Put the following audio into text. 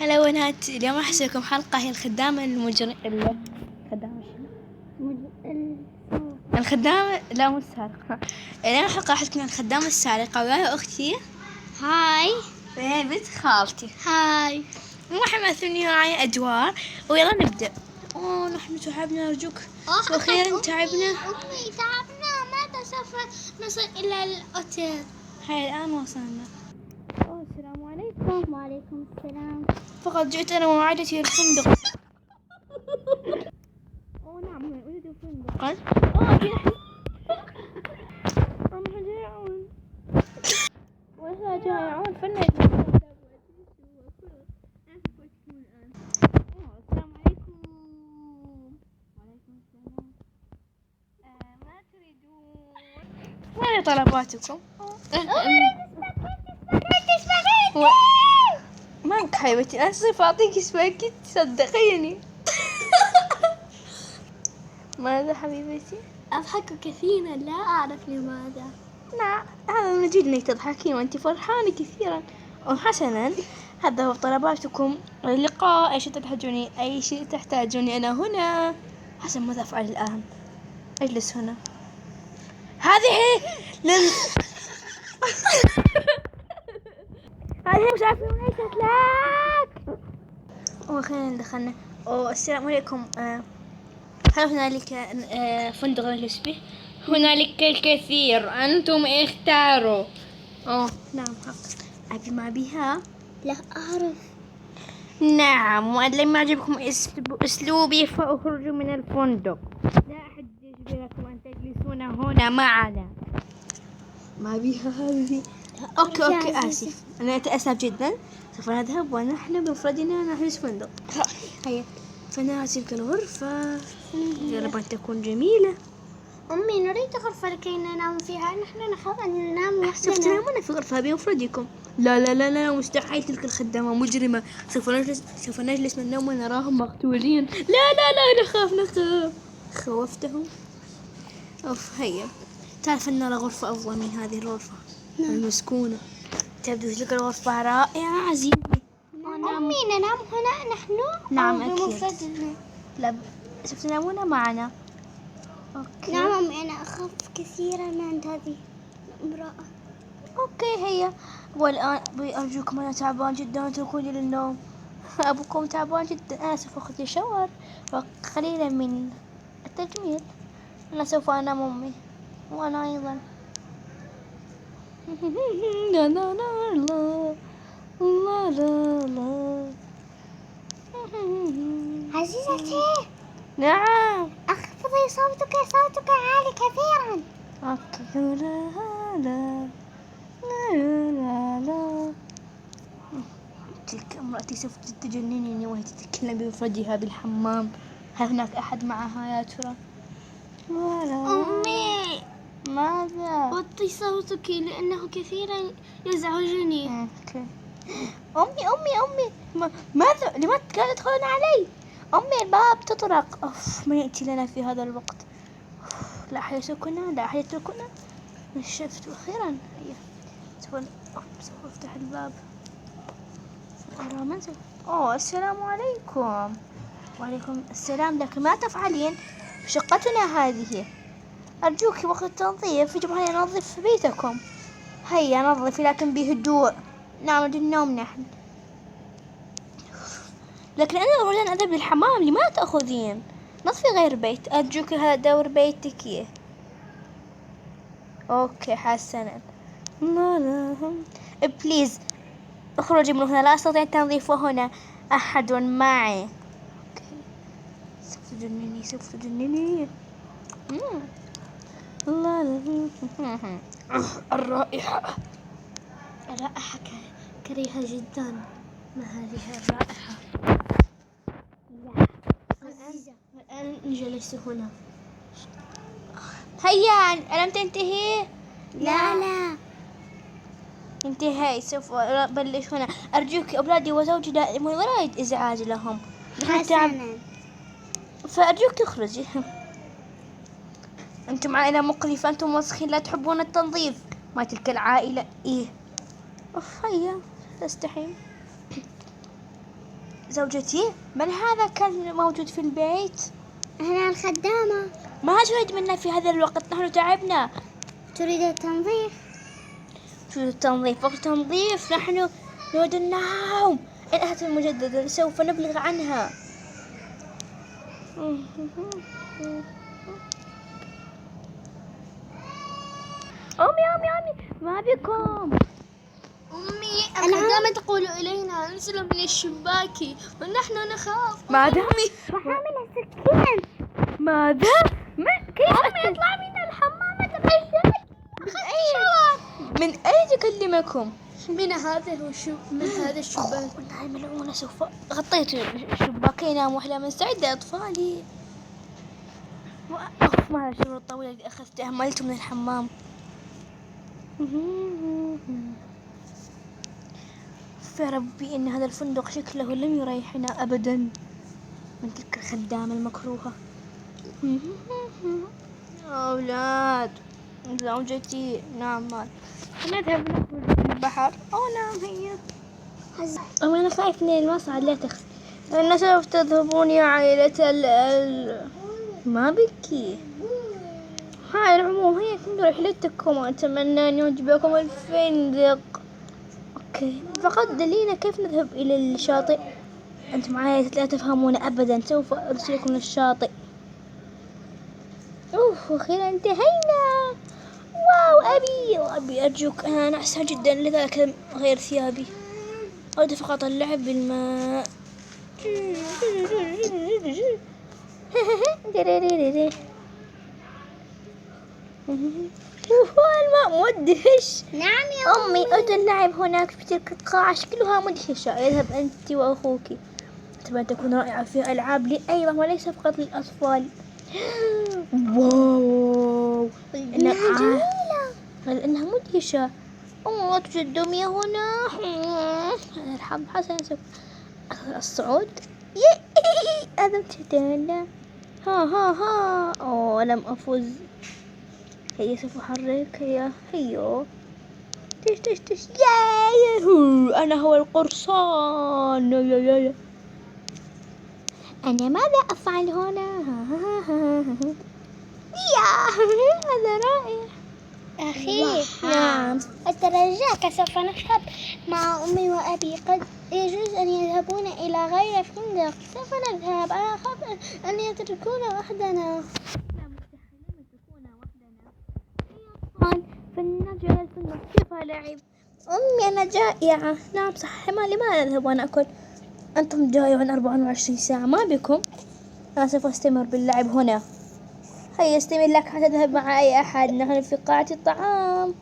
هلا بنات، اليوم راح اسوي لكم حلقة هي الخدامة الخدامة لا مو السارقة. اليوم حلقة راح تكون الخدامة السارقة، وياي أختي هاي وياي بنت خالتي هاي. راح يمثلني معي أدوار، ويلا نبدأ. نحن تعبنا أرجوك، وأخيرا تعبنا. أمي تعبنا، متى سوف نصل إلى الأوتيل؟ هاي الآن وصلنا. السلام عليكم. وعليكم السلام. فقط جئت أنا ووعدتي الفندق. نعم أريد الفندق. ونحن جائعون فلنجد. السلام عليكم. وعليكم السلام. ما تريدون؟ ما هي طلباتكم؟ مالك حبيبتي؟ أنا سوف أعطيك سباكيتي صدقيني. ماذا حبيبتي؟ أضحك كثيرا، لا أعرف لماذا. نعم، هذا من الجيد انك تضحكين وانت فرحانة كثيرا. حسنا، هذا هو طلباتكم اللقاء. اي شيء تحتاجوني، اي شيء تحتاجوني انا هنا. حسن، ماذا افعل الان؟ اجلس هنا. هذه هذه مش عارفة ليست لك. وخلينا دخلنا. السلام عليكم. هل هنالك فندق نجلس به؟ هنالك الكثير، أنتم اختاروا. نعم حق. أبي ما بها؟ لا أعرف. نعم، وأن لم يعجبكم أسلوبي فأخرجوا من الفندق. لا أحد يجبركم أن تجلسون هنا معنا. ما بها هذه؟ أوكي آسف، أنا أتأسف جدا. سوف نذهب ونحن بمفردنا نحجز فندق. هيا فنرى تلك الغرفة، يجب أن تكون جميلة. أمي نريد غرفة لكي ننام فيها، نحن نخاف أن ننام سوف وحدنا. تنامون في غرفة بمفردكم. لا لا لا لا، مستحيل، تلك الخدامة مجرمة. سوف نجلس ننام ونراهم مقتولين. لا لا لا، نخاف. خوفتهم. هيا تعرف أن نرى غرفة أفضل من هذه الغرفة المسكونة. تبدو تلك الغرفة رائعة عزيزي. أمي ننام هنا نحن؟ نعم أو أكيد. بمفردنا؟ لا، سوف تنامون معنا. أوكي. نعم أمي، أنا أخاف كثيرا من هذه الامرأة. أوكي هيا. والآن أرجوكم، أنا تعبان جدا، اتركوني للنوم. أبوكم تعبان جدا. أنا سوف أخذ لي شاور وقليلا من التجميل. أنا سوف أنام أمي، وأنا أيضا. لا لا لا لا لا لا لا. عزيزتي، نعم. أخفضي صوتك عالي كثيرا. أوكي. لا لا لا لا لا. تلك امرأتي سوف تجننني وهي تتكلم بمفردها بالحمام. هل هناك أحد معها يا ترى؟ أمي ماذا؟ وطي صوتك لأنه كثيرا يزعجني. أوكي. أمي ماذا؟ لماذا لا تدخلون علي؟ أمي الباب تطرق. ما يأتي لنا في هذا الوقت؟ لا أحد يتركنا، لا أحد يتركنا. شفت أخيرا. هيا سوف أفتح الباب. أرى منزل. السلام عليكم. وعليكم السلام. لكن ما تفعلين شقتنا هذه؟ أرجوك وقت التنظيف يجب أن ننظف بيتكم. هيا نظفي لكن بهدوء. نعم النوم نحن. لكن أنا أريد أن أذهب للحمام، لماذا تأخذين؟ نظفي غير بيت. أرجوك هذا دور بيتك. أوكي حسنا. لا بليز اخرجي من هنا، لا أستطيع التنظيف وهنا أحد معي. أوكي. سوف تجنني. لا. الرائحة كريهة جدا. ما هذه الرائحة؟ الآن جلست هنا. هيا، ألم تنتهي؟ لا انتهي. سوف أبلش هنا. أرجوك، أولادي وزوجي دائما ولا يريد إزعاج لهم. حسنا. فأرجوك تخرجي. أنتم عائلة مقرفة، أنتم وسخين، لا تحبون التنظيف. ما تلك العائلة. هيا تستحي. زوجتي، من هذا كان موجود في البيت؟ أنا الخدامة. ما تريد منا في هذا الوقت، نحن تعبنا. تريد التنظيف؟ تريد التنظيف؟ وقت تنظيف، نحن نريد النوم. إن أتت مجددا سوف نبلغ عنها. أمي ما بكم؟ أمي الخدامة تقول إلينا انزلوا من الشباك ونحن نخاف. ماذا؟ وحامل السكين. ماذا؟ كيف أمي اطلع من الحمام تبعي. من أين تكلمكم؟ من هذا الشباك. والله ملعونة، سوف غطيت الشباكين. نام وأحلى من سعد أطفالي. ما هذا الشغل الطويل الذي أخذته، أهملته من الحمام. يا ربي إن هذا الفندق شكله لم يريحنا أبدا من تلك الخدامة المكروهة. أولاد، زوجتي نعمل، نذهب نخرج في البحر. نعم هي. أنا خايف من المصعد، لا تخف. أنا سوف تذهبون يا عائلة ما بكي. على العموم هي كنت رحلتكم، وأتمنى أن يعجبكم الفندق. أوكي، فقط دلينا كيف نذهب إلى الشاطئ. أنتم عائلة لا تفهمون أبدا، سوف أرسلكم للشاطئ. أخيرا انتهينا. واو أبي أرجوك، أنا نعسة جدا لذلك غير ثيابي. أريد فقط اللعب بالماء. الماء مدهش. نعم يا أمي، أريد اللعب هناك في تلك القاعة، شكلها مدهشة. اذهب أنت وأخوك، أتمنى تكون رائعة في ألعاب لي أيضا وليس فقط للأطفال. واو، إنها جميلة. إنها مدهشة. لا توجد دمية هنا. الحظ حسن، سوف الصعود. أذبت جدا. ها لم أفز. هيا سوف أحرك. هيا تش أنا هو القرصان. أنا ماذا أفعل هنا؟ هذا رائع. أخي نعم. أترجاك، سوف نذهب مع أمي وأبي. قد يجوز أن يذهبون إلى غير فندق. سوف نذهب. أنا أخاف أن يتركونا وحدنا. فلنرجع الفندق. كيف لعب؟ أمي أنا جائعة. نعم صح، لماذا نذهب ونأكل؟ أنتم جائعون 24 ساعة، ما بكم؟ أنا سوف أستمر باللعب هنا. هيا استمر لك حتى تذهب مع أي أحد. نحن في قاعة الطعام.